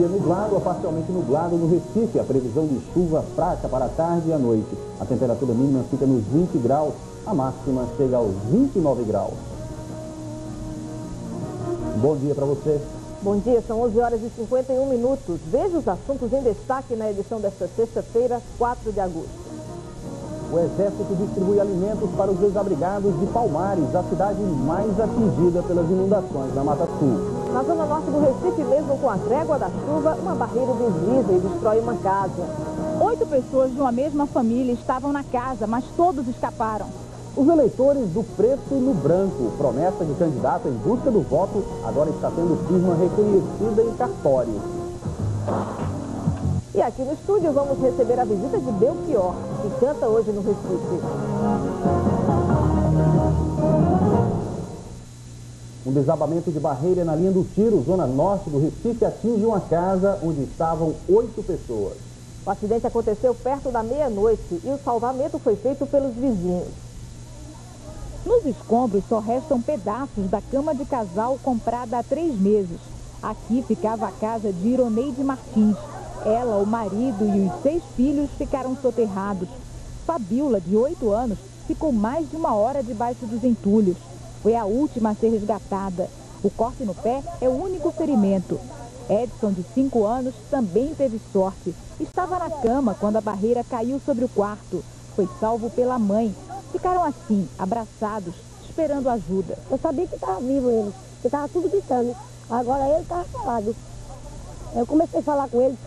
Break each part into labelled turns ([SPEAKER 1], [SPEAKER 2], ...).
[SPEAKER 1] dia nublado a parcialmente nublado no Recife. A previsão de chuva fraca para a tarde e a noite. A temperatura mínima fica nos 20 graus, a máxima chega aos 29 graus. Bom dia para você.
[SPEAKER 2] Bom dia, são 11 horas e 51 minutos. Veja os assuntos em destaque na edição desta sexta-feira, 4 de agosto.
[SPEAKER 1] O Exército distribui alimentos para os desabrigados de Palmares, a cidade mais atingida pelas inundações na Mata Sul.
[SPEAKER 2] Na zona norte do Recife, mesmo com a trégua da chuva, uma barreira desliza e destrói uma casa.
[SPEAKER 3] 8 pessoas de uma mesma família estavam na casa, mas todos escaparam.
[SPEAKER 1] Os eleitores do preto no branco, promessa de candidato em busca do voto, agora está tendo firma reconhecida em cartório.
[SPEAKER 2] E aqui no estúdio vamos receber a visita de Belchior, que canta hoje no Recife.
[SPEAKER 1] Um desabamento de barreira na linha do Tiro, zona norte do Recife, atinge uma casa onde estavam 8 pessoas.
[SPEAKER 2] O acidente aconteceu perto da meia-noite e o salvamento foi feito pelos vizinhos.
[SPEAKER 3] Nos escombros só restam pedaços da cama de casal comprada há 3 meses. Aqui ficava a casa de Ironeide Martins. Ela, o marido e os 6 filhos ficaram soterrados. Fabiola, de 8 anos, ficou mais de 1 hora debaixo dos entulhos. Foi a última a ser resgatada. O corte no pé é o único ferimento. Edson, de 5 anos, também teve sorte. Estava na cama quando a barreira caiu sobre o quarto. Foi salvo pela mãe. Ficaram assim, abraçados, esperando ajuda.
[SPEAKER 4] Eu sabia que estava vivo ele, que estava tudo gritando. Agora ele estava calado. Eu comecei a falar com ele,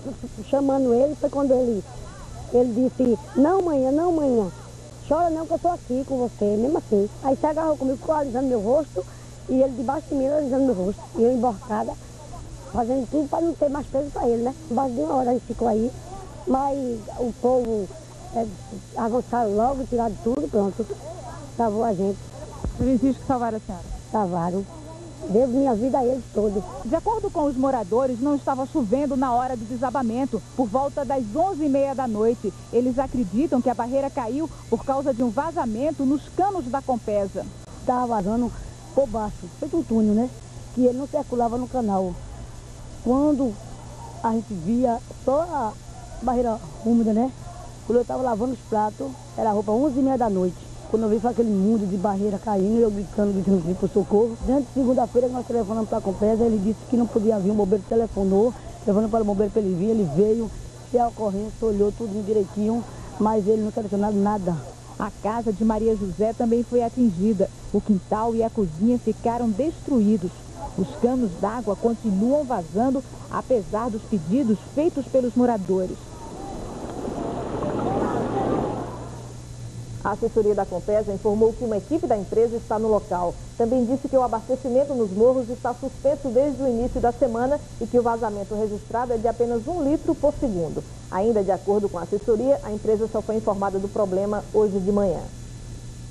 [SPEAKER 4] chamando ele, foi quando ele disse, não manhã, chora não que eu estou aqui com você, mesmo assim. Aí se agarrou comigo, ficou alisando meu rosto, e ele debaixo de mim alisando meu rosto. E eu emborcada, fazendo tudo para não ter mais peso para ele, né? Debaixo de 1 hora ele ficou aí, mas o povo avançaram logo, tiraram tudo, pronto, salvou a gente.
[SPEAKER 3] Os vizinhos que salvaram a senhora?
[SPEAKER 4] Salvaram. Devo minha vida a eles todos.
[SPEAKER 3] De acordo com os moradores, não estava chovendo na hora do desabamento, por volta das 11h30 da noite. Eles acreditam que a barreira caiu por causa de um vazamento nos canos da Compesa.
[SPEAKER 4] Estava vazando por baixo, feito um túnel, né? Que ele não circulava no canal. Quando a gente via só a barreira úmida, né? Quando eu estava lavando os pratos, era a roupa 11h30 da noite. Quando eu vi foi aquele mundo de barreira caindo, eu gritando por socorro. Dentro de segunda-feira nós telefonamos para a Compesa, ele disse que não podia vir, o bombeiro telefonou, telefonou para o bombeiro para ele vir, ele veio, fez a ocorrência, olhou tudo direitinho, mas ele não selecionado nada.
[SPEAKER 3] A casa de Maria José também foi atingida. O quintal e a cozinha ficaram destruídos. Os canos d'água continuam vazando, apesar dos pedidos feitos pelos moradores.
[SPEAKER 2] A assessoria da Compesa informou que uma equipe da empresa está no local. Também disse que o abastecimento nos morros está suspenso desde o início da semana e que o vazamento registrado é de apenas 1 litro por segundo. Ainda de acordo com a assessoria, a empresa só foi informada do problema hoje de manhã.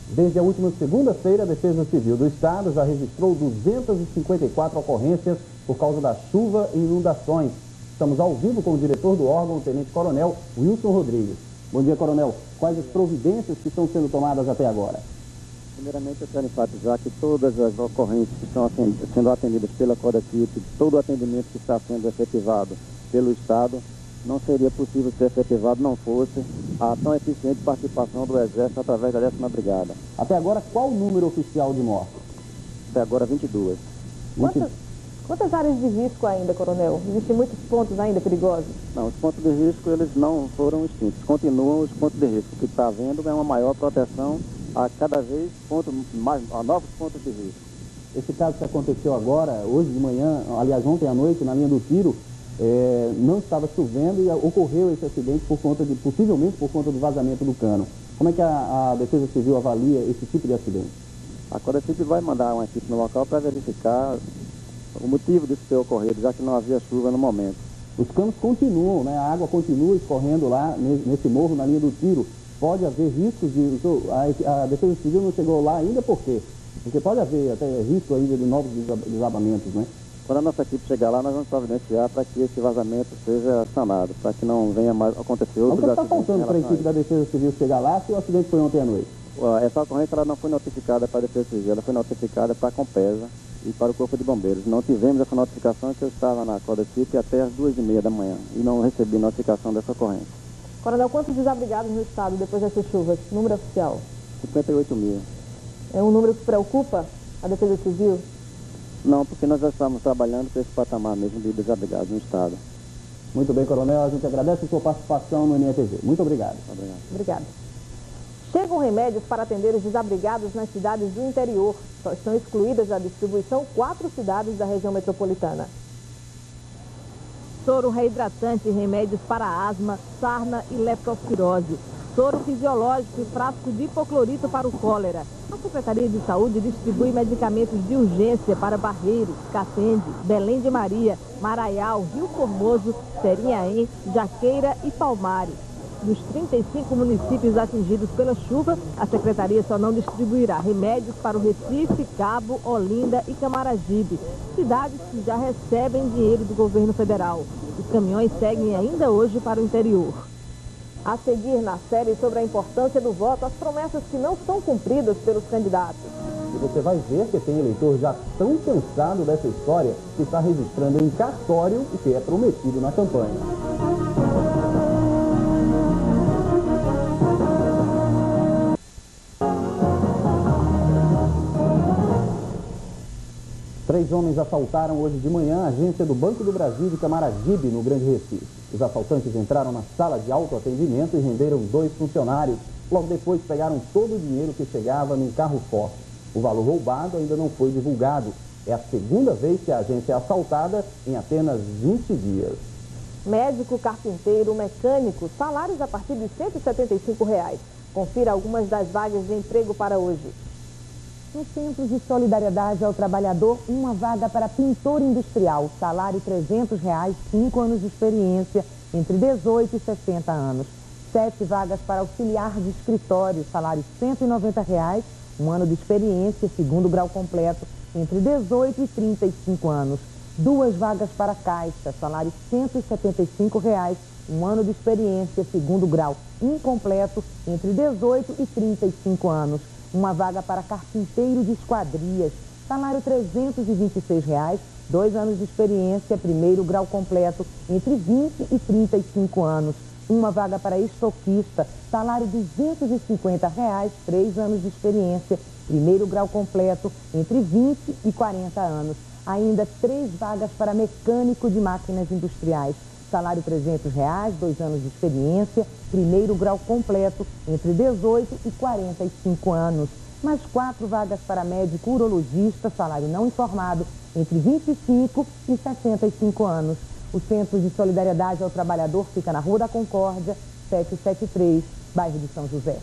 [SPEAKER 1] Desde a última segunda-feira, a Defesa Civil do Estado já registrou 254 ocorrências por causa da chuva e inundações. Estamos ao vivo com o diretor do órgão, o Tenente-Coronel Wilson Rodrigues. Bom dia, Coronel. Quais as providências que estão sendo tomadas até agora?
[SPEAKER 5] Primeiramente, eu quero enfatizar que todas as ocorrências que estão sendo atendidas pela Codequipe, todo o atendimento que está sendo efetivado pelo Estado, não seria possível ser efetivado não fosse a tão eficiente participação do Exército através da 10ª Brigada.
[SPEAKER 1] Até agora, qual o número oficial de mortes?
[SPEAKER 5] Até agora, 22.
[SPEAKER 2] Quantas áreas de risco ainda, Coronel? Existem muitos pontos ainda perigosos?
[SPEAKER 5] Não, os pontos de risco eles não foram extintos. Continuam os pontos de risco. O que está havendo é uma maior proteção a cada vez a novos pontos de risco.
[SPEAKER 1] Esse caso que aconteceu agora, hoje de manhã, aliás ontem à noite, na linha do Tiro, não estava chovendo e ocorreu esse acidente possivelmente por conta do vazamento do cano. Como é que a Defesa Civil avalia esse tipo de acidente?
[SPEAKER 5] A Codequipe vai mandar uma equipe no local para verificar o motivo disso ter ocorrido, já que não havia chuva no momento.
[SPEAKER 1] Os canos continuam, né? A água continua escorrendo lá nesse morro, na linha do Tiro. Pode haver riscos de... A Defesa Civil não chegou lá ainda por quê? Porque pode haver até risco ainda de novos desabamentos, né?
[SPEAKER 5] Quando a nossa equipe chegar lá, nós vamos providenciar para que esse vazamento seja sanado, para que não venha mais acontecer outros acidentes. O que está faltando para a equipe da Defesa Civil chegar lá se o acidente foi ontem à noite? Essa ocorrência ela não foi notificada para a Defesa Civil, ela foi notificada para a Compesa e para o Corpo de Bombeiros. Não tivemos essa notificação, que eu estava na Corda City até as 2h30 da manhã e não recebi notificação dessa ocorrência.
[SPEAKER 2] Coronel, quantos desabrigados no estado depois dessas chuvas? Número oficial?
[SPEAKER 5] 58 mil.
[SPEAKER 2] É um número que preocupa a Defesa Civil?
[SPEAKER 5] Não, porque nós já estamos trabalhando com esse patamar mesmo de desabrigados no estado.
[SPEAKER 1] Muito bem, Coronel, a gente agradece a sua participação no NETV. Muito obrigado.
[SPEAKER 2] Obrigada. Chegam remédios para atender os desabrigados nas cidades do interior. Só estão excluídas da distribuição 4 cidades da região metropolitana. Soro reidratante e remédios para asma, sarna e leptospirose. Soro fisiológico e frasco de hipoclorito para o cólera. A Secretaria de Saúde distribui medicamentos de urgência para Barreiros, Catende, Belém de Maria, Maraial, Rio Formoso, Serinhaém, Jaqueira e Palmares. Dos 35 municípios atingidos pela chuva, a Secretaria só não distribuirá remédios para o Recife, Cabo, Olinda e Camaragibe, cidades que já recebem dinheiro do governo federal. Os caminhões seguem ainda hoje para o interior. A seguir, na série sobre a importância do voto, as promessas que não são cumpridas pelos candidatos.
[SPEAKER 1] E você vai ver que tem eleitor já tão cansado dessa história que está registrando em cartório o que é prometido na campanha. 3 homens assaltaram hoje de manhã a agência do Banco do Brasil de Camaragibe, no Grande Recife. Os assaltantes entraram na sala de autoatendimento e renderam 2 funcionários. Logo depois pegaram todo o dinheiro que chegava num carro forte. O valor roubado ainda não foi divulgado. É a segunda vez que a agência é assaltada em apenas 20 dias.
[SPEAKER 2] Médico, carpinteiro, mecânico, salários a partir de R$ 175. Confira algumas das vagas de emprego para hoje.
[SPEAKER 3] No Centro de Solidariedade ao Trabalhador, uma vaga para pintor industrial, salário R$ 300, 5 anos de experiência, entre 18 e 60 anos. 7 vagas para auxiliar de escritório, salário R$ 190, 1 ano de experiência, segundo grau completo, entre 18 e 35 anos. 2 vagas para caixa, salário R$ 175, 1 ano de experiência, segundo grau incompleto, entre 18 e 35 anos. Uma vaga para carpinteiro de esquadrias, salário R$ 326, 2 anos de experiência, primeiro grau completo, entre 20 e 35 anos. Uma vaga para estoquista, salário R$ 250, 3 anos de experiência, primeiro grau completo, entre 20 e 40 anos. Ainda 3 vagas para mecânico de máquinas industriais, salário R$ 300, 2 anos de experiência, primeiro grau completo, entre 18 e 45 anos. Mais 4 vagas para médico urologista, salário não informado, entre 25 e 65 anos. O Centro de Solidariedade ao Trabalhador fica na Rua da Concórdia, 773, bairro de São José.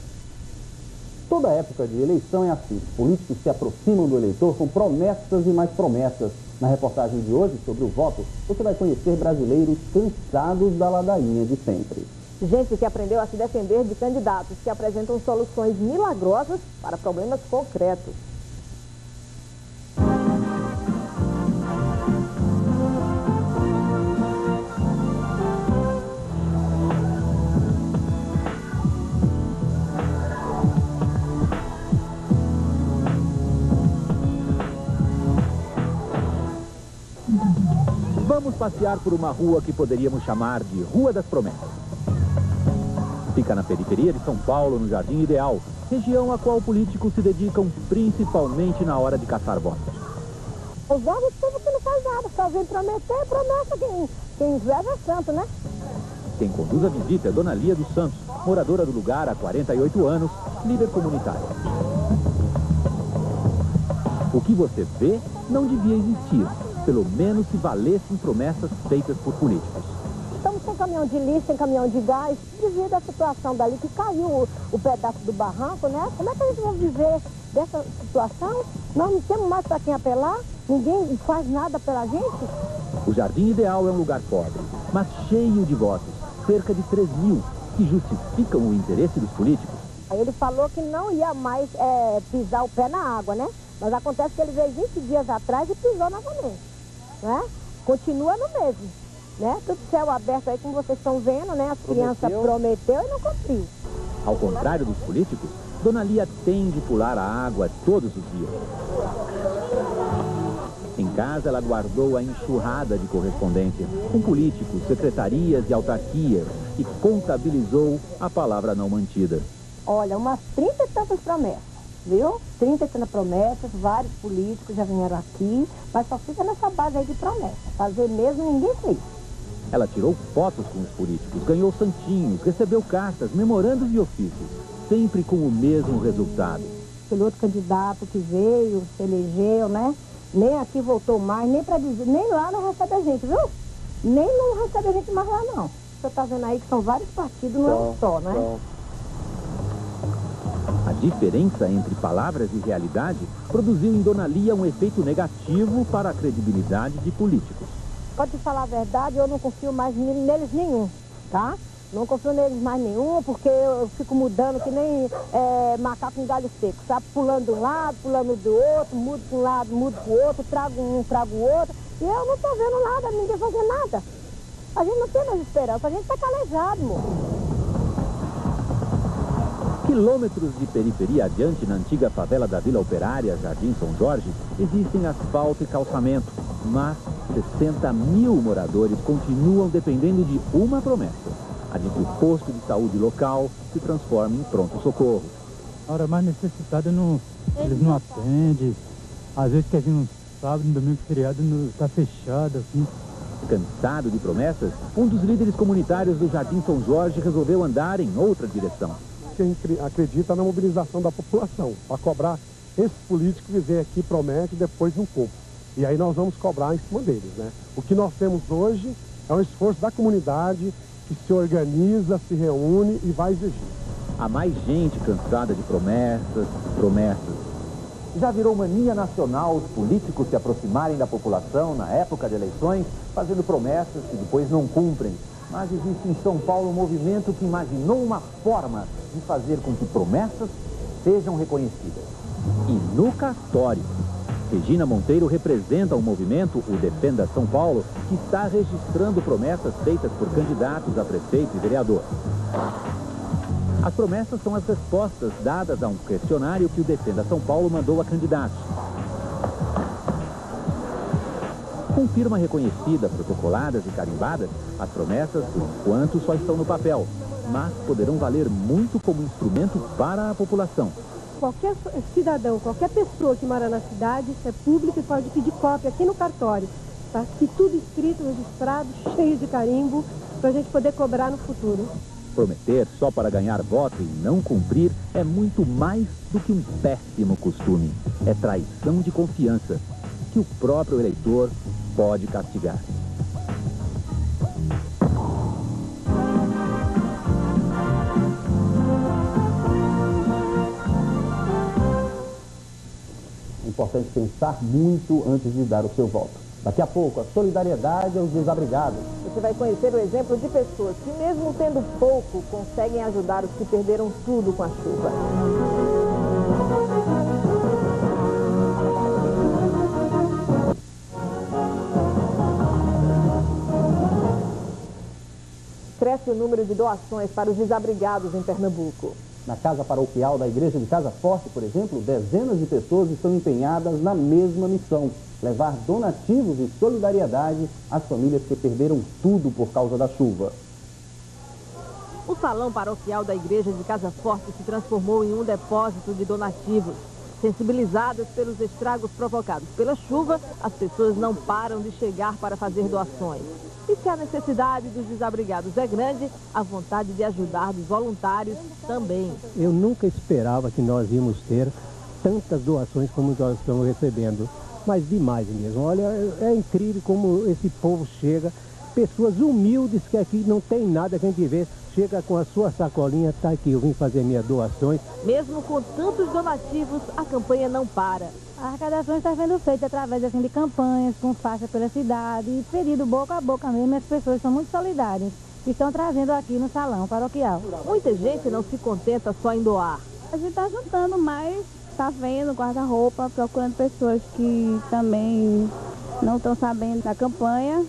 [SPEAKER 1] Toda época de eleição é assim. Políticos se aproximam do eleitor com promessas e mais promessas. Na reportagem de hoje sobre o voto, você vai conhecer brasileiros cansados da ladainha de sempre.
[SPEAKER 2] Gente que aprendeu a se defender de candidatos que apresentam soluções milagrosas para problemas concretos.
[SPEAKER 6] Vamos passear por uma rua que poderíamos chamar de Rua das Promessas. Fica na periferia de São Paulo, no Jardim Ideal, região a qual políticos se dedicam principalmente na hora de caçar votos.
[SPEAKER 4] Os jovens povo que não faz nada, só vem prometer, promessa, quem inveja é santo, né?
[SPEAKER 6] Quem conduz a visita é Dona Lia dos Santos, moradora do lugar há 48 anos, líder comunitária. O que você vê não devia existir, pelo menos se valessem promessas feitas por políticos.
[SPEAKER 4] Estamos sem caminhão de lixo, sem caminhão de gás, devido à situação dali que caiu o pedaço do barranco, né? Como é que a gente vai viver dessa situação? Nós não temos mais para quem apelar, ninguém faz nada pela gente.
[SPEAKER 6] O Jardim Ideal é um lugar pobre, mas cheio de votos, cerca de 3.000, que justificam o interesse dos políticos.
[SPEAKER 4] Ele falou que não ia mais pisar o pé na água, né? Mas acontece que ele veio 20 dias atrás e pisou novamente, né? Continua no mesmo, né? Tudo céu aberto aí, como vocês estão vendo, né? As crianças prometeu e não cumpriu.
[SPEAKER 6] Ao contrário dos políticos, Dona Lia tem de pular a água todos os dias. casa, ela guardou a enxurrada de correspondência com políticos, secretarias e autarquias e contabilizou a palavra não mantida.
[SPEAKER 7] Olha, umas 30 e tantas promessas, viu? 30 e tantas promessas, vários políticos já vieram aqui, mas só fica nessa base aí de promessas. Fazer mesmo ninguém fez.
[SPEAKER 6] Ela tirou fotos com os políticos, ganhou santinhos, recebeu cartas, memorandos e ofícios, sempre com o mesmo resultado.
[SPEAKER 7] Aquele outro candidato que veio, se elegeu, né? Nem aqui voltou mais, nem para dizer, nem lá não recebe a gente, viu? Nem não recebe a gente mais lá, não. Você tá vendo aí que são vários partidos, não é um só, né?
[SPEAKER 6] A diferença entre palavras e realidade produziu em Dona Lia um efeito negativo para a credibilidade de políticos.
[SPEAKER 7] Pode falar a verdade, eu não confio mais neles nenhum, tá? Não confio neles mais nenhum, porque eu fico mudando que nem macaco em galho seco, sabe? Pulando de um lado, pulando do outro, mudo de um lado, mudo pro outro, trago um, trago o outro. E eu não tô vendo nada, ninguém fazendo nada. A gente não tem mais esperança, a gente tá calejado, moço.
[SPEAKER 6] Quilômetros de periferia adiante, na antiga favela da Vila Operária, Jardim São Jorge, existem asfalto e calçamento, mas 60 mil moradores continuam dependendo de uma promessa, a de que o posto de saúde local se transforme em pronto-socorro.
[SPEAKER 8] A hora mais necessitada eles não atendem, às vezes que a gente não sabe, no domingo feriado está fechado, assim.
[SPEAKER 6] Cansado de promessas, um dos líderes comunitários do Jardim São Jorge resolveu andar em outra direção.
[SPEAKER 9] A gente acredita na mobilização da população, para cobrar esses políticos que vêm aqui, prometem e depois não cumprem. E aí nós vamos cobrar em cima deles, né? O que nós temos hoje é um esforço da comunidade que se organiza, se reúne e vai exigir.
[SPEAKER 6] Há mais gente cansada de promessas. Já virou mania nacional os políticos se aproximarem da população na época de eleições, fazendo promessas que depois não cumprem. Mas existe em São Paulo um movimento que imaginou uma forma de fazer com que promessas sejam reconhecidas. E no cartório, Regina Monteiro representa um movimento, o Defenda São Paulo, que está registrando promessas feitas por candidatos a prefeito e vereador. As promessas são as respostas dadas a um questionário que o Defenda São Paulo mandou a candidatos. Com firma reconhecida, protocoladas e carimbadas, as promessas, por enquanto, só estão no papel, mas poderão valer muito como instrumento para a população.
[SPEAKER 10] Qualquer cidadão, qualquer pessoa que mora na cidade, isso é público e pode pedir cópia aqui no cartório. Tá aqui tudo escrito, registrado, cheio de carimbo, para a gente poder cobrar no futuro.
[SPEAKER 6] Prometer só para ganhar voto e não cumprir é muito mais do que um péssimo costume. É traição de confiança, que o próprio eleitor pode castigar.
[SPEAKER 1] É importante pensar muito antes de dar o seu voto. Daqui a pouco, a solidariedade aos desabrigados.
[SPEAKER 2] Você vai conhecer o exemplo de pessoas que, mesmo tendo pouco, conseguem ajudar os que perderam tudo com a chuva. Cresce o número de doações para os desabrigados em Pernambuco.
[SPEAKER 1] Na casa paroquial da Igreja de Casa Forte, por exemplo, dezenas de pessoas estão empenhadas na mesma missão: levar donativos e solidariedade às famílias que perderam tudo por causa da chuva.
[SPEAKER 2] O salão paroquial da Igreja de Casa Forte se transformou em um depósito de donativos. Sensibilizadas pelos estragos provocados pela chuva, as pessoas não param de chegar para fazer doações. E se a necessidade dos desabrigados é grande, a vontade de ajudar dos voluntários também.
[SPEAKER 11] Eu nunca esperava que nós íamos ter tantas doações como nós estamos recebendo. Mas demais mesmo. Olha, é incrível como esse povo chega. Pessoas humildes que aqui não tem nada que a gente vê. Chega com a sua sacolinha, tá aqui, eu vim fazer minhas doações.
[SPEAKER 2] Mesmo com tantos donativos, a campanha não para.
[SPEAKER 12] A arrecadação está sendo feita através assim, de campanhas, com faixa pela cidade, e pedido boca a boca mesmo, e as pessoas são muito solidárias. E estão trazendo aqui no salão paroquial.
[SPEAKER 2] Muita gente não se contenta só em doar.
[SPEAKER 12] A gente está juntando mais, está vendo guarda-roupa, procurando pessoas que também não estão sabendo da campanha.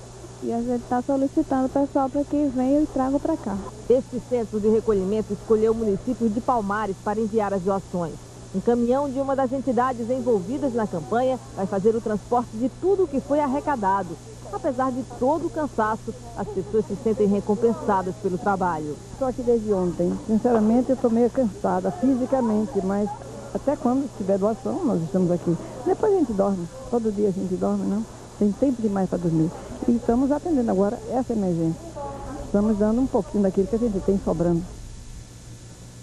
[SPEAKER 12] E a gente está solicitando o pessoal para que venham e tragam para cá.
[SPEAKER 2] Este centro de recolhimento escolheu o município de Palmares para enviar as doações. Um caminhão de uma das entidades envolvidas na campanha vai fazer o transporte de tudo o que foi arrecadado. Apesar de todo o cansaço, as pessoas se sentem recompensadas pelo trabalho.
[SPEAKER 13] Estou aqui desde ontem. Sinceramente, eu estou meio cansada fisicamente, mas até quando tiver doação, nós estamos aqui. Depois a gente dorme. Todo dia a gente dorme, não? Tem tempo demais para dormir. E estamos atendendo agora essa emergência. Estamos dando um pouquinho daquilo que a gente tem sobrando.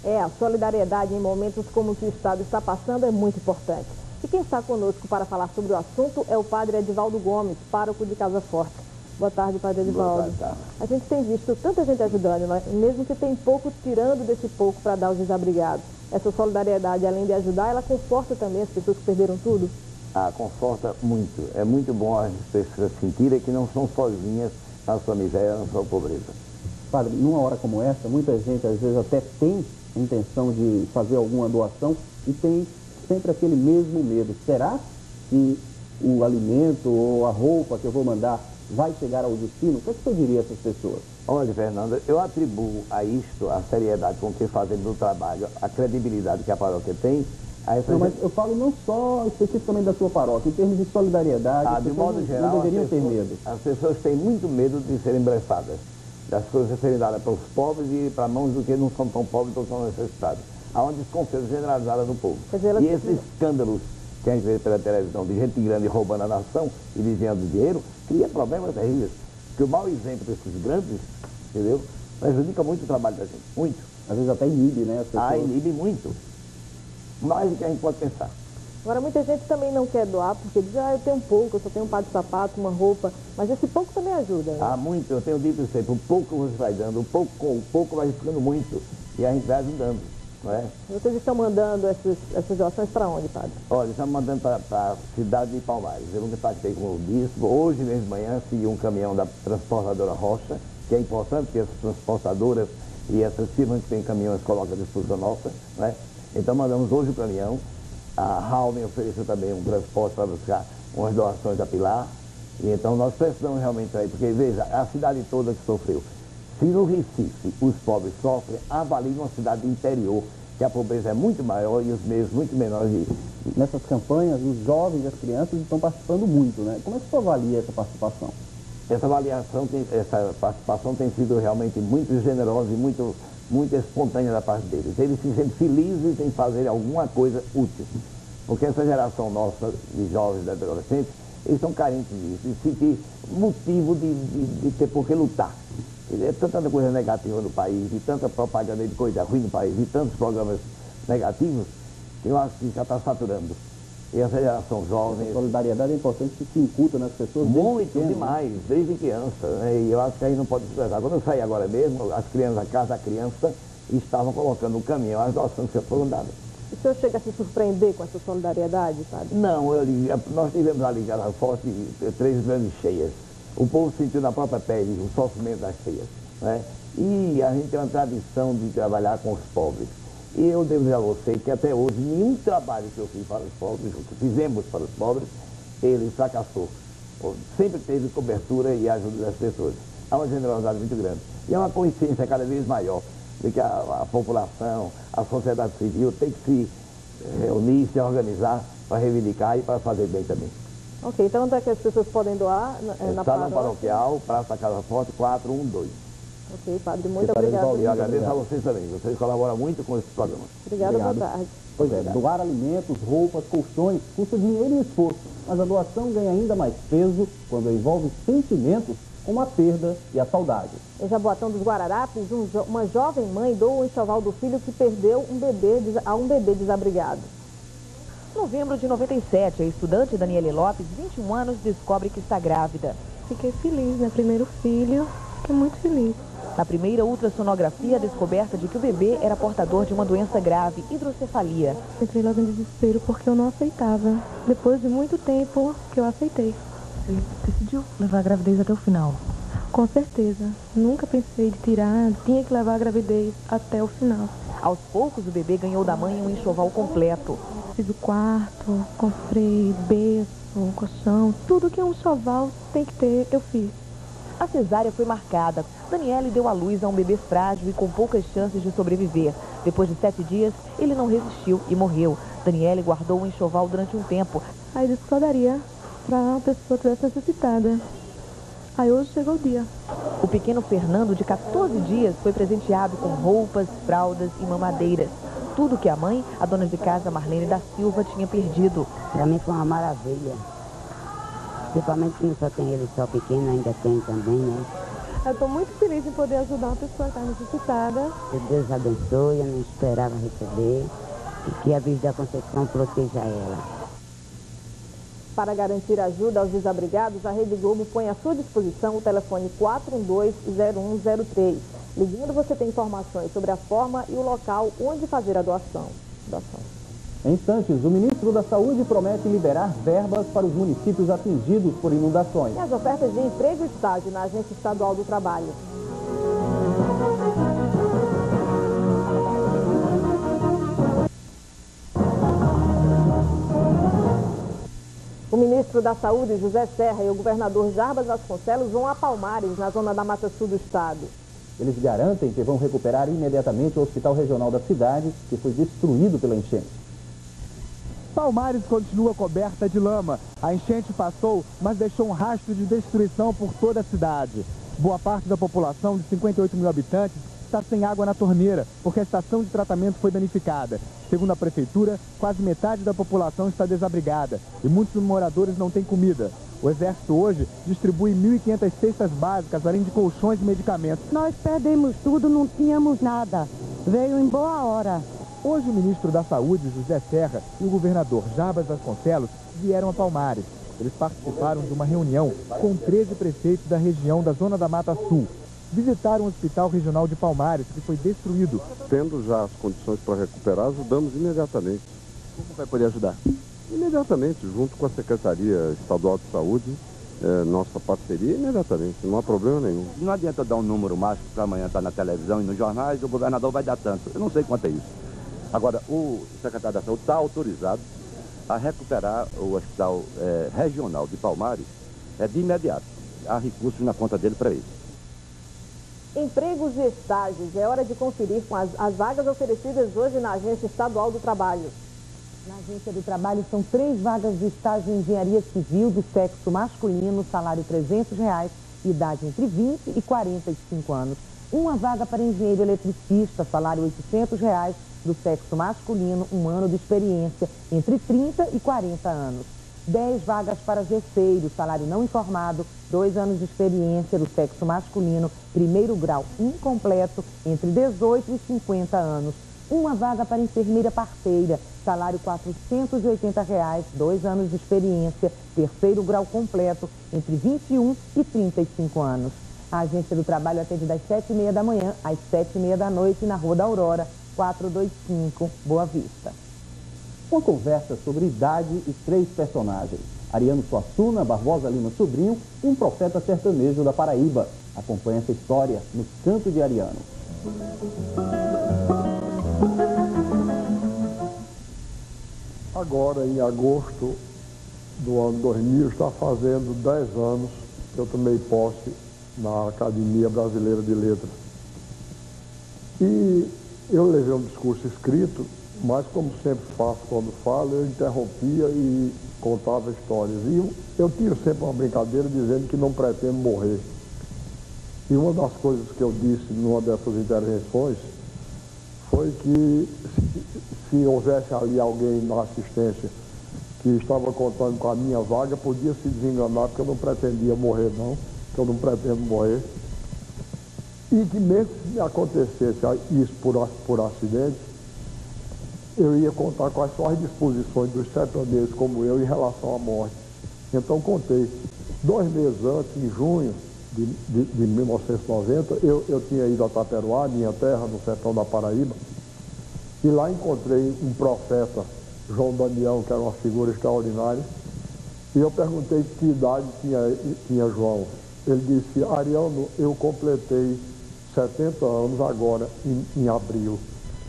[SPEAKER 2] A solidariedade em momentos como o que o Estado está passando é muito importante. E quem está conosco para falar sobre o assunto é o padre Edivaldo Gomes, pároco de Casa Forte. Boa tarde, padre Edivaldo.
[SPEAKER 14] Boa tarde.
[SPEAKER 2] A gente tem visto tanta gente ajudando, mesmo que tem pouco, tirando desse pouco para dar aos desabrigados. Essa solidariedade, além de ajudar, ela conforta também as pessoas que perderam tudo?
[SPEAKER 14] Conforta muito. É muito bom as pessoas sentirem que não são sozinhas na sua miséria, na sua pobreza.
[SPEAKER 1] Padre, numa hora como essa, muita gente às vezes até tem a intenção de fazer alguma doação e tem sempre aquele mesmo medo. Será que o alimento ou a roupa que eu vou mandar vai chegar ao destino? O que é que você diria a essas pessoas?
[SPEAKER 14] Olha, Fernanda, eu atribuo a isto a seriedade com que fazem do trabalho, a credibilidade que a paróquia tem.
[SPEAKER 1] Não, mas eu falo não só especificamente da sua paróquia, em termos de solidariedade,
[SPEAKER 14] de modo geral,
[SPEAKER 1] não deveriam ter medo.
[SPEAKER 14] As pessoas têm muito medo de serem blefadas, das coisas serem dadas para os pobres e para mãos do que não são tão pobres ou tão necessitados. Há uma desconfiança generalizada do povo. E esses escândalos que a gente vê pela televisão de gente grande roubando a nação e desviando dinheiro, cria problemas terríveis. Porque o mau exemplo desses grandes, entendeu, prejudica muito o trabalho da gente, muito.
[SPEAKER 1] Às vezes até inibe, né? As pessoas...
[SPEAKER 14] inibe muito. Mais do que a gente pode pensar.
[SPEAKER 2] Agora, muita gente também não quer doar, porque diz, eu tenho pouco, eu só tenho um par de sapato, uma roupa, mas esse pouco também ajuda, né?
[SPEAKER 14] Muito, eu tenho dito sempre, o pouco que você vai dando, o pouco com o pouco vai ficando muito, e a gente vai ajudando, não é?
[SPEAKER 2] Vocês estão mandando essas doações para onde, padre?
[SPEAKER 14] Olha, estamos mandando para a cidade de Palmares. Eu nunca participei com o bispo, hoje mesmo de manhã segui um caminhão da transportadora Rocha, que é importante que essas transportadoras e essas firmas que têm caminhões colocam à disposição nossa, não é? Então mandamos hoje o caminhão, a RAL me ofereceu também um transporte para buscar umas doações da Pilar, e então nós precisamos realmente aí, porque veja, a cidade toda que sofreu. Se no Recife os pobres sofrem, avalie uma cidade interior, que a pobreza é muito maior e os meios muito menores.
[SPEAKER 1] Nessas campanhas, os jovens e as crianças estão participando muito, né? Como é que você avalia essa participação?
[SPEAKER 14] Essa participação tem sido realmente muito generosa e muito espontânea da parte deles. Eles se sentem felizes em fazer alguma coisa útil. Porque essa geração nossa de jovens e adolescentes, eles estão carentes disso, de sentir motivo de ter por que lutar. É tanta coisa negativa no país, e tanta propaganda de coisa ruim no país, e tantos programas negativos, que eu acho que já está saturando. E essa geração jovem...
[SPEAKER 1] A solidariedade é importante que se inculta nas pessoas
[SPEAKER 14] muito demais, desde criança, né? E eu acho que aí não pode se expressar. Quando eu saí agora mesmo, as crianças, a casa da criança, estavam colocando no caminhão as doações que foram dadas.
[SPEAKER 2] O senhor chega a se surpreender com essa solidariedade, padre?
[SPEAKER 14] Não, nós tivemos ali em Casa Forte 3 grandes cheias. O povo sentiu na própria pele o sofrimento das cheias, né? E a gente tem uma tradição de trabalhar com os pobres. E eu devo dizer a você que até hoje nenhum trabalho que eu fiz para os pobres, que fizemos para os pobres, ele fracassou. Sempre teve cobertura e ajuda das pessoas. Há uma generosidade muito grande. E há uma consciência cada vez maior de que a população, a sociedade civil tem que se reunir, se organizar para reivindicar e para fazer bem também.
[SPEAKER 2] Ok, então onde é que as pessoas podem doar? Na
[SPEAKER 14] Salão Paroquial, Praça Casa Forte, 412.
[SPEAKER 2] Ok, padre, muito obrigado.
[SPEAKER 14] E eu agradeço a vocês também. Vocês colaboram muito com esse programa.
[SPEAKER 2] Obrigada, boa tarde.
[SPEAKER 1] Pois é, doar alimentos, roupas, colchões, custa dinheiro e esforço, mas a doação ganha ainda mais peso quando envolve sentimentos como a perda e a saudade.
[SPEAKER 2] Em Jaboatão dos Guararapes, uma jovem mãe doa o enxoval do filho que perdeu a um bebê desabrigado.
[SPEAKER 15] Em novembro de 97, a estudante Daniele Lopes, 21 anos, descobre que está grávida.
[SPEAKER 10] Fiquei feliz, né? Primeiro filho, fiquei muito feliz.
[SPEAKER 15] Na primeira ultrassonografia, a descoberta de que o bebê era portador de uma doença grave, hidrocefalia.
[SPEAKER 10] Entrei logo em desespero porque eu não aceitava. Depois de muito tempo que eu aceitei.
[SPEAKER 15] Você decidiu levar a gravidez até o final?
[SPEAKER 10] Com certeza. Nunca pensei de tirar, tinha que levar a gravidez até o final.
[SPEAKER 15] Aos poucos, o bebê ganhou da mãe um enxoval completo.
[SPEAKER 10] Fiz o quarto, comprei berço, colchão, tudo que um enxoval tem que ter, eu fiz.
[SPEAKER 15] A cesárea foi marcada. Daniele deu à luz a um bebê frágil e com poucas chances de sobreviver. Depois de 7 dias, ele não resistiu e morreu. Daniele guardou o enxoval durante um tempo.
[SPEAKER 16] Aí disse que só daria para uma pessoa que estivesse necessitada. Aí hoje chegou o dia.
[SPEAKER 15] O pequeno Fernando, de 14 dias, foi presenteado com roupas, fraldas e mamadeiras. Tudo que a mãe, a dona de casa Marlene da Silva, tinha perdido.
[SPEAKER 17] Para mim foi uma maravilha. Principalmente que não só tem ele só pequeno, ainda tem também, né?
[SPEAKER 16] Eu estou muito feliz em poder ajudar uma pessoa que está necessitada.
[SPEAKER 17] Que Deus abençoe, eu não esperava receber. E que a Virgem da Conceição proteja ela.
[SPEAKER 2] Para garantir ajuda aos desabrigados, a Rede Globo põe à sua disposição o telefone 412-0103. Ligando, você tem informações sobre a forma e o local onde fazer a doação.
[SPEAKER 1] Em instantes, o ministro da Saúde promete liberar verbas para os municípios atingidos por inundações.
[SPEAKER 2] E as ofertas de emprego e estágio na Agência Estadual do Trabalho. O ministro da Saúde, José Serra, e o governador Jarbas Vasconcelos vão a Palmares, na zona da Mata Sul do estado.
[SPEAKER 1] Eles garantem que vão recuperar imediatamente o hospital regional da cidade, que foi destruído pela enchente.
[SPEAKER 18] Palmares continua coberta de lama. A enchente passou, mas deixou um rastro de destruição por toda a cidade. Boa parte da população, de 58 mil habitantes, está sem água na torneira, porque a estação de tratamento foi danificada. Segundo a prefeitura, quase metade da população está desabrigada e muitos moradores não têm comida. O Exército hoje distribui 1.500 cestas básicas, além de colchões e medicamentos.
[SPEAKER 19] Nós perdemos tudo, não tínhamos nada. Veio em boa hora.
[SPEAKER 18] Hoje o ministro da Saúde, José Serra, e o governador Jarbas Vasconcelos vieram a Palmares. Eles participaram de uma reunião com 13 prefeitos da região da Zona da Mata Sul. Visitaram o Hospital Regional de Palmares, que foi destruído.
[SPEAKER 9] Tendo já as condições para recuperar, ajudamos imediatamente.
[SPEAKER 18] Como vai poder ajudar?
[SPEAKER 9] Imediatamente, junto com a Secretaria Estadual de Saúde, nossa parceria, imediatamente, não há problema nenhum.
[SPEAKER 20] Não adianta eu dar um número mágico para amanhã estar na televisão e nos jornais, o governador vai dar tanto. Eu não sei quanto é isso. Agora, o secretário da Saúde está autorizado a recuperar o Hospital Regional de Palmares de imediato. Há recursos na conta dele para isso.
[SPEAKER 2] Empregos e estágios. É hora de conferir com as vagas oferecidas hoje na Agência Estadual do Trabalho.
[SPEAKER 15] Na Agência do Trabalho são 3 vagas de estágio em engenharia civil do sexo masculino, salário R$300, idade entre 20 e 45 anos. Uma vaga para engenheiro eletricista, salário R$800, do sexo masculino, 1 ano de experiência, entre 30 e 40 anos. 10 vagas para gesseiro, salário não informado, 2 anos de experiência do sexo masculino, 1º grau incompleto, entre 18 e 50 anos. Uma vaga para enfermeira parteira, salário R$480, 2 anos de experiência, 3º grau completo, entre 21 e 35 anos. A Agência do Trabalho atende das 7h30 da manhã às 7h30 da noite na Rua da Aurora, 425, Boa Vista.
[SPEAKER 1] Uma conversa sobre idade e 3 personagens. Ariano Suassuna, Barbosa Lima Sobrinho e um profeta sertanejo da Paraíba. Acompanhe essa história no Canto de Ariano.
[SPEAKER 9] Agora, em agosto do ano 2000, está fazendo 10 anos que eu tomei posse na Academia Brasileira de Letras. E eu levei um discurso escrito, mas como sempre faço quando falo, eu interrompia e contava histórias. E eu tiro sempre uma brincadeira dizendo que não pretendo morrer. E uma das coisas que eu disse numa dessas intervenções foi que se houvesse ali alguém na assistência que estava contando com a minha vaga, podia se desenganar, porque eu não pretendia morrer não, que eu não pretendo morrer. E que mesmo se acontecesse isso por acidente, eu ia contar quais são as disposições dos sertanejos como eu em relação à morte. Então contei. 2 meses antes, em junho de 1990, eu tinha ido a Taperoá, minha terra, no sertão da Paraíba, e lá encontrei um profeta, João Daniel, que era uma figura extraordinária, e eu perguntei que idade tinha João. Ele disse: Ariano, eu completei 70 anos agora, em abril,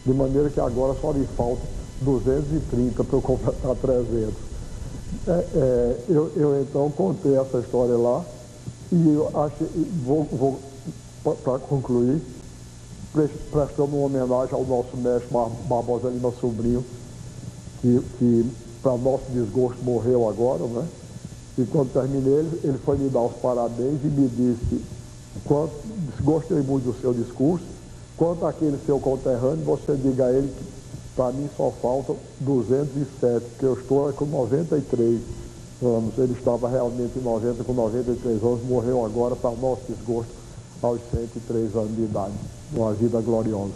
[SPEAKER 9] de maneira que agora só me falta 230 para eu completar 300. Eu então contei essa história lá, e eu vou para concluir, prestando uma homenagem ao nosso mestre Barbosa Lima Sobrinho, que para nosso desgosto morreu agora, né? E quando terminei, ele foi me dar os parabéns e me disse: gostei muito do seu discurso, quanto àquele seu conterrâneo, você diga a ele que para mim só faltam 207, porque eu estou com 93 anos. Ele estava realmente com 93 anos, morreu agora, para o nosso desgosto, aos 103 anos de idade. Uma vida gloriosa.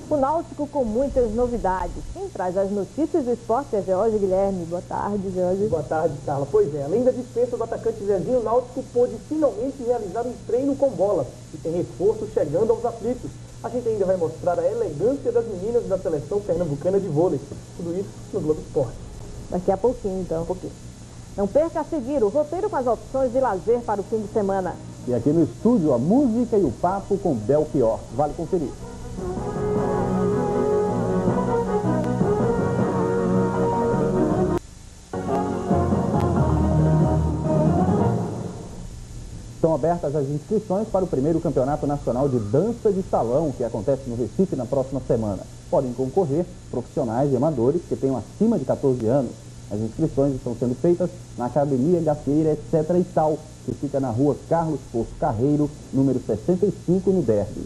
[SPEAKER 2] O Náutico com muitas novidades. Quem traz as notícias do esporte é George Guilherme. Boa tarde, George.
[SPEAKER 21] Boa tarde, Carla. Pois é, além da dispensa do atacante Zezinho, o Náutico pôde finalmente realizar um treino com bola e tem reforço chegando aos aflitos. A gente ainda vai mostrar a elegância das meninas da seleção pernambucana de vôlei. Tudo isso no Globo Esporte.
[SPEAKER 2] Daqui a pouquinho, então. Não perca a seguir o roteiro com as opções de lazer para o fim de semana.
[SPEAKER 1] E aqui no estúdio, a música e o papo com Belchior. Vale conferir. Estão abertas as inscrições para o primeiro Campeonato Nacional de Dança de Salão, que acontece no Recife na próxima semana. Podem concorrer profissionais e amadores que tenham acima de 14 anos. As inscrições estão sendo feitas na Academia Gafieira, etc. e tal, que fica na rua Carlos Poço Carreiro, número 65, no Derby.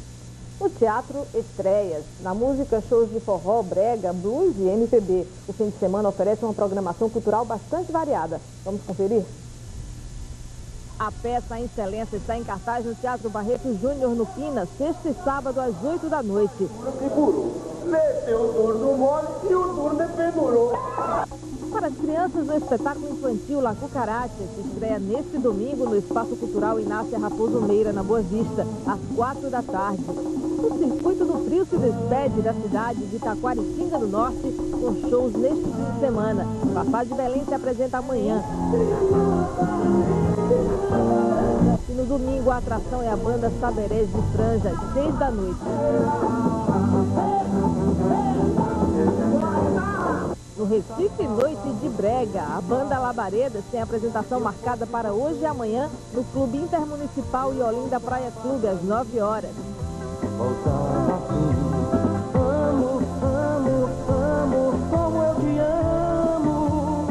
[SPEAKER 2] O teatro estreias. Na música, shows de forró, brega, blues e MPB. O fim de semana oferece uma programação cultural bastante variada. Vamos conferir? A peça A Excelência está em cartaz no Teatro Barreto Júnior, no Pina, sexta e sábado às 8 da noite.
[SPEAKER 21] Meteu o turno mole e o turno pendurou.
[SPEAKER 2] Para as crianças, o espetáculo infantil La Cucaracha, que estreia neste domingo no Espaço Cultural Inácia Raposo Meira, na Boa Vista, às 4 da tarde. O Circuito do Frio se despede da cidade de Taquaritinga do Norte com shows neste fim de semana. Fafá de Belém se apresenta amanhã. E no domingo a atração é a banda Saberés de Franja, às 6 da noite. No Recife, noite de brega. A banda Labaredas tem apresentação marcada para hoje e amanhã no Clube Intermunicipal Iolinda Praia Clube, às 9 horas.
[SPEAKER 21] Amo, amo, amo, como eu te amo.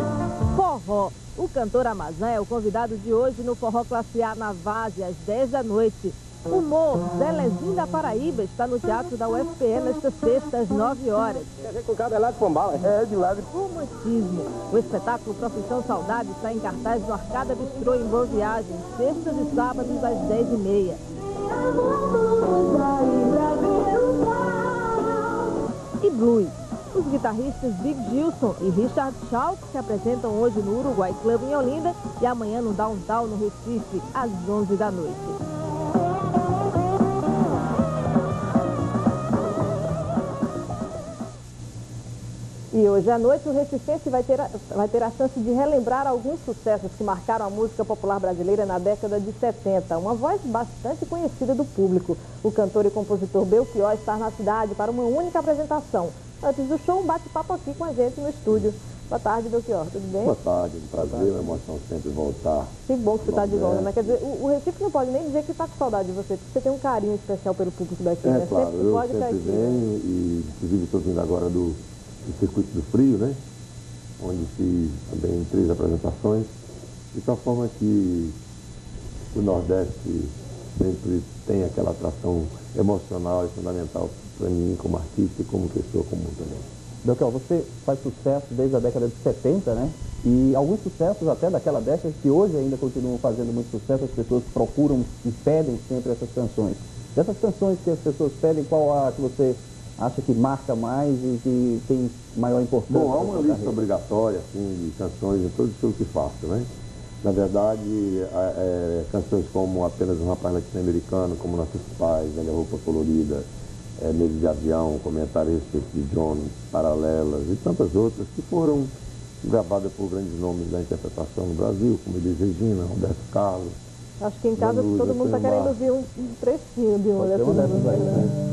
[SPEAKER 2] Forró. O cantor Amazã é o convidado de hoje no Forró Classe A na Várzea, às 10 da noite. Humor, Zelezinho da Paraíba está no Teatro da UFPE nesta sexta, às 9 horas.
[SPEAKER 21] Quer ver com o cara lá de Pombal? É, de lá de...
[SPEAKER 2] Romantismo. O espetáculo Profissão Saudade está em cartaz no Arcada Bistrô, em Boa Viagem, sextas e sábados, às 10h30. E blues. Os guitarristas Big Gilson e Richard Schalk se apresentam hoje no Uruguai Club em Olinda e amanhã no Downtown, no Recife, às 11 da noite. E hoje à noite o recifense vai ter a chance de relembrar alguns sucessos que marcaram a música popular brasileira na década de 70. Uma voz bastante conhecida do público. O cantor e compositor Belchior está na cidade para uma única apresentação. Antes do show, um bate-papo aqui com a gente no estúdio. Boa tarde, Belchior. Tudo bem?
[SPEAKER 22] Boa tarde. Um prazer, uma emoção sempre voltar.
[SPEAKER 2] Que bom que você está de volta, né? Quer dizer, o Recife não pode nem dizer que está com saudade de você, porque você tem um carinho especial pelo público daqui, né?
[SPEAKER 22] Claro,
[SPEAKER 2] sempre pode
[SPEAKER 22] eu sempre venho e, inclusive, estou vindo agora do Circuito do Frio, né? Onde fiz também 3 apresentações, de tal forma que o Nordeste sempre tem aquela atração emocional e fundamental para mim como artista e como pessoa comum também.
[SPEAKER 1] Belchior, você faz sucesso desde a década de 70, né? E alguns sucessos até daquela década que hoje ainda continuam fazendo muito sucesso, as pessoas procuram e pedem sempre essas canções. Dessas canções que as pessoas pedem, qual a que você acha que marca mais e que tem maior importância?
[SPEAKER 22] Bom, há uma lista obrigatória assim, de canções em todo o que faço, né? Na verdade, canções como Apenas um Rapaz Latino-Americano, como Nossos Pais, Velha Roupa Colorida, Medo de Avião, Comentário a Respeito de John, Paralelas e tantas outras que foram gravadas por grandes nomes da interpretação no Brasil, como Elis Regina, Roberto Carlos.
[SPEAKER 2] Acho que em casa todo mundo está querendo ouvir um trechinho de uma dessas músicas, né?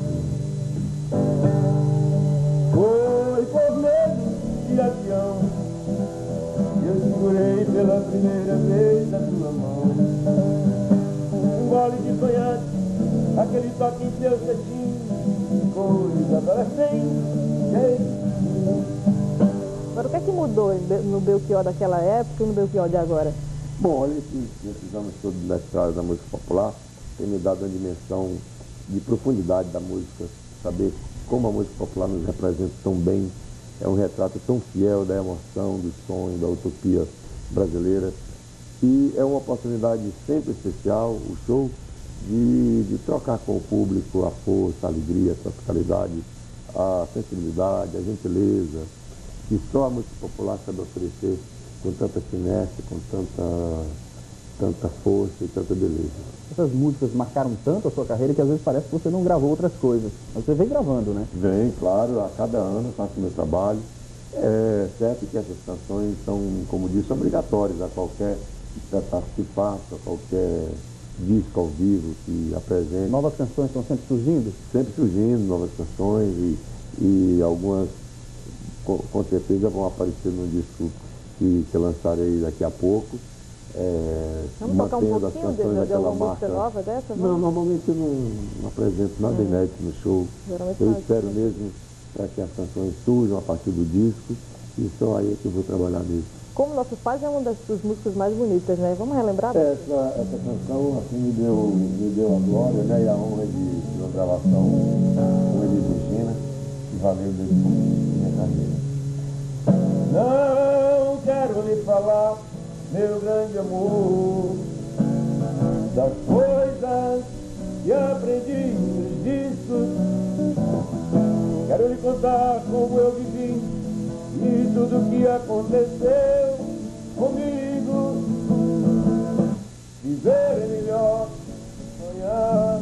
[SPEAKER 21] Foi por medo de avião que eu segurei pela primeira vez a tua mão. Um gole de conhaque, aquele toque em seu cetim, coisa adolescente.
[SPEAKER 2] Agora, o que é que mudou no Belchior daquela época e no Belchior de agora?
[SPEAKER 22] Bom, olha, esses anos todos da história da música popular tem me dado uma dimensão de profundidade da música, saber como a música popular nos representa tão bem, é um retrato tão fiel da emoção, do sonho, da utopia brasileira. E é uma oportunidade sempre especial, o show, de trocar com o público a força, a alegria, a tropicalidade, a sensibilidade, a gentileza, que só a música popular sabe oferecer com tanta finesse, com tanta força e tanta beleza.
[SPEAKER 1] Essas músicas marcaram tanto a sua carreira que às vezes parece que você não gravou outras coisas. Mas você vem gravando, né?
[SPEAKER 22] Vem, claro, a cada ano eu faço o meu trabalho. É certo que essas canções são, como disse, obrigatórias a qualquer espetáculo que faça, a qualquer disco ao vivo que apresente.
[SPEAKER 1] Novas canções estão sempre surgindo?
[SPEAKER 22] Sempre surgindo, novas canções e algumas com certeza vão aparecer no disco que lançarei daqui a pouco.
[SPEAKER 2] Vamos tocar um pouquinho de alguma música nova dessa?
[SPEAKER 22] Não, normalmente eu não apresento nada inédito no show. Eu espero mesmo para que as canções surjam a partir do disco e só aí é que eu vou trabalhar nisso.
[SPEAKER 2] Como Nossos Pais é uma das suas músicas mais bonitas, né? Vamos relembrar?
[SPEAKER 22] Essa canção assim, me deu a glória, né, e a honra de uma gravação com Elis Regina, que valeu desde o começo da minha carreira. Não quero lhe falar, meu grande amor, das coisas que aprendi nos discos. Quero lhe contar como eu vivi e tudo que aconteceu comigo. Viver é melhor sonhar.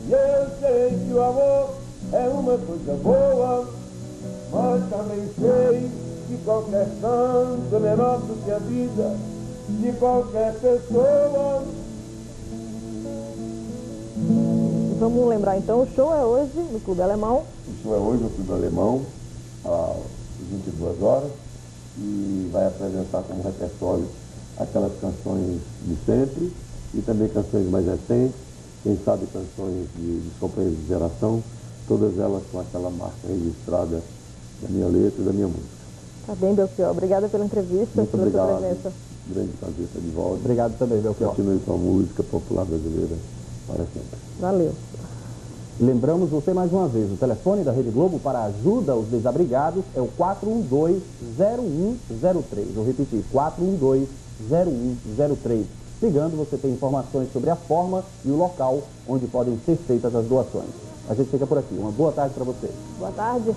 [SPEAKER 22] E eu sei que o amor é uma coisa boa, mas também sei que qualquer santo é menor do que a vida de qualquer pessoa.
[SPEAKER 2] Vamos lembrar então, o show é hoje no Clube Alemão.
[SPEAKER 22] O show é hoje no Clube Alemão, às 22 horas, e vai apresentar como repertório aquelas canções de sempre e também canções mais recentes, quem sabe canções de companheiros de geração, todas elas com aquela marca registrada da minha letra e da minha música.
[SPEAKER 2] Tá bem, Belchior. Obrigada pela entrevista,
[SPEAKER 22] Muito
[SPEAKER 2] pela
[SPEAKER 22] obrigado.
[SPEAKER 2] sua presença.
[SPEAKER 22] Grande prazer estar de volta.
[SPEAKER 1] Obrigado também, Belchior.
[SPEAKER 22] Continue com a música popular brasileira para sempre.
[SPEAKER 2] Valeu.
[SPEAKER 1] Lembramos você mais uma vez, o telefone da Rede Globo para ajuda aos desabrigados é o 412-0103. Vou repetir, 412-0103. Ligando, você tem informações sobre a forma e o local onde podem ser feitas as doações. A gente fica por aqui. Uma boa tarde para você.
[SPEAKER 2] Boa tarde.